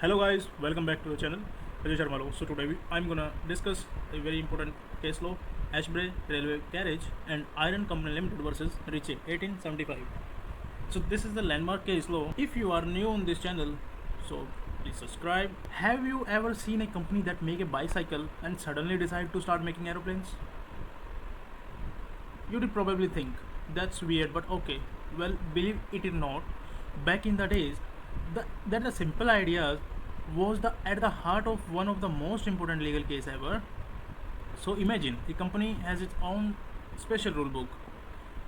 Hello guys, welcome back to the channel. Riche. So today I'm gonna discuss a very important case law, Ashbury Railway Carriage and Iron Company Limited versus Riche 1875. So this is the landmark case law. If you are new on this channel, so please subscribe. Have you ever seen a company that make a bicycle and suddenly decide to start making aeroplanes? You did probably think that's weird, but okay. Well, believe it or not, back in the days, the simple idea was at the heart of one of the most important legal case ever. So imagine a company has its own special rule book.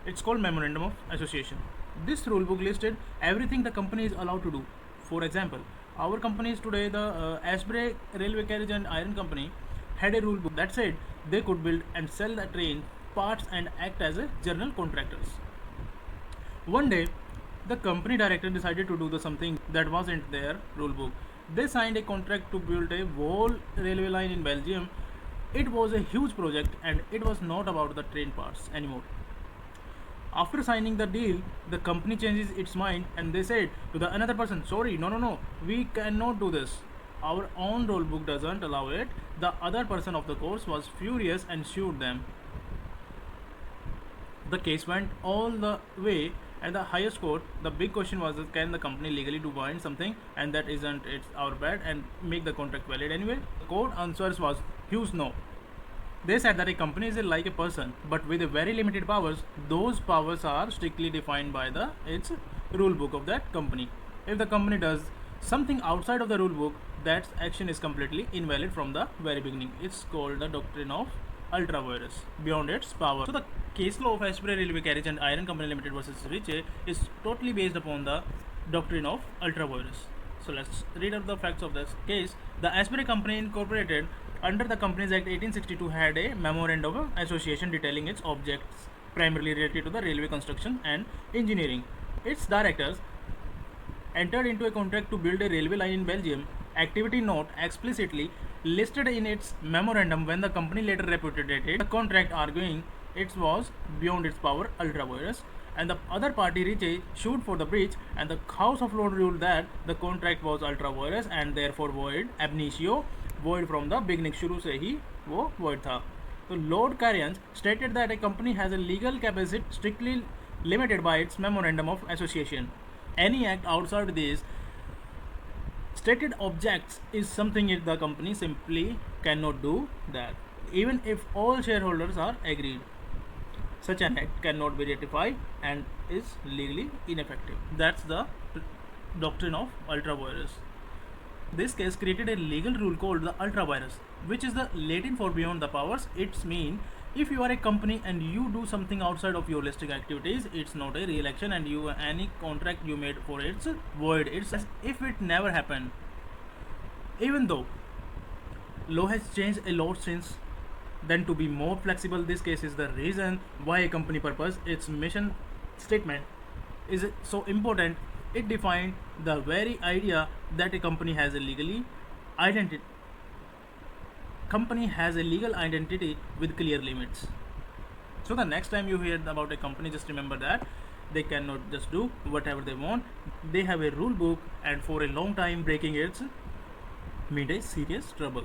It's called Memorandum of Association. This rule book listed everything the company is allowed to do. For example, our companies today, the Ashbury Railway Carriage and Iron Company, had a rule book that said they could build and sell the train parts and act as a general contractors. One day, the company director decided to do something that wasn't their rule book. They signed a contract to build a whole railway line in Belgium. It was a huge project and it was not about the train parts anymore. After signing the deal, the company changes its mind and they said to the another person, sorry, no, we cannot do this. Our own rule book doesn't allow it. The other person of the course was furious and sued them. The case went all the way at the highest court. The big question was, can the company legally do bind something and that isn't it's our bad and make the contract valid anyway? The court answers was huge no. They said that a company is like a person, but with a very limited powers. Those powers are strictly defined by its rule book of that company. If the company does something outside of the rule book, that action is completely invalid from the very beginning. It's called the Doctrine of Ultra Vires, beyond its power. So the case law of Ashbury Railway Carriage and Iron Company Limited versus Riche is totally based upon the Doctrine of Ultra Vires. So let's read out the facts of this case. The Ashbury Company Incorporated under the Companies Act 1862 had a Memorandum of Association detailing its objects primarily related to the railway construction and engineering. Its directors entered into a contract to build a railway line in Belgium. Activity note explicitly listed in its memorandum. When the company later repudiated the contract, arguing it was beyond its power, ultra vires, and the other party Riche sued for the breach, and the House of Lords ruled that the contract was ultra vires and therefore void ab initio, void from the beginning. शुरू से ही वो void था. So Lord Carriage stated that a company has a legal capacity strictly limited by its memorandum of association. Any act outside these stated objects is something that the company simply cannot do that, even if all shareholders are agreed. Such an act cannot be ratified and is legally ineffective. That's the doctrine of ultra vires. This case created a legal rule called the ultra vires, which is the Latin for beyond the powers. It's mean if you are a company and you do something outside of your listed activities, it's not a real action, and you any contract you made for it's void. It's as if it never happened. Even though law has changed a lot since then to be more flexible, this case is the reason why a company purpose, its mission statement, is so important. It defined the very idea that a company has a legal identity with clear limits. So the next time you hear about a company, just remember that they cannot just do whatever they want. They have a rule book, and for a long time breaking it made a serious trouble.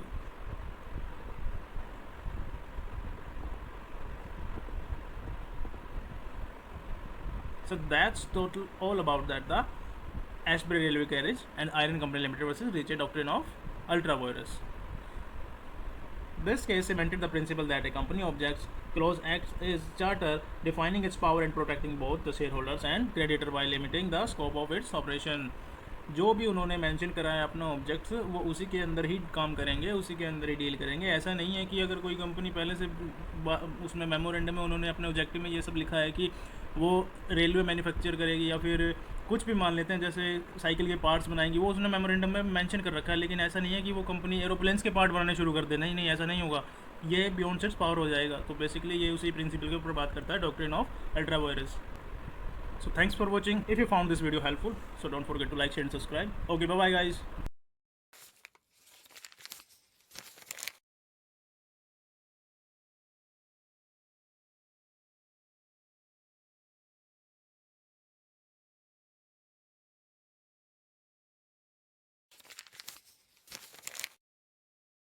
So that's total all about that, the Ashbury Railway Carriage and Iron Company Limited versus Riche Doctrine of Ultra Vires. This case cemented the principle that a company objects clause acts as charter, defining its power and protecting both the shareholders and creditor while limiting the scope of its operation. जो भी उन्होंने mention करा है अपना objects, वो उसी के अंदर ही काम करेंगे, उसी के अंदर ही डील करेंगे. ऐसा नहीं है कि अगर कोई कंपनी पहले से उसमें मेमोरेंडम में उन्होंने अपने ऑब्जेक्टिव में ये सब लिखा है कि वो रेलवे मैन्युफैक्चर करेगी या फिर कुछ भी मान लेते हैं जैसे साइकिल के पार्ट्स बनाएंगी, वो उसने मेमोरेंडम में मेंशन कर रखा है. लेकिन ऐसा नहीं है कि वो कंपनी एरोप्लेन्स के पार्ट बनाने शुरू कर दे. नहीं, ऐसा नहीं होगा. ये बियॉन्ड इट्स पावर हो जाएगा. तो बेसिकली ये उसी प्रिंसिपल के ऊपर बात करता है, doctrine of ultra vires. So thanks for watching. If you found this video helpful, so don't forget to like, share and subscribe. Okay, bye bye guys.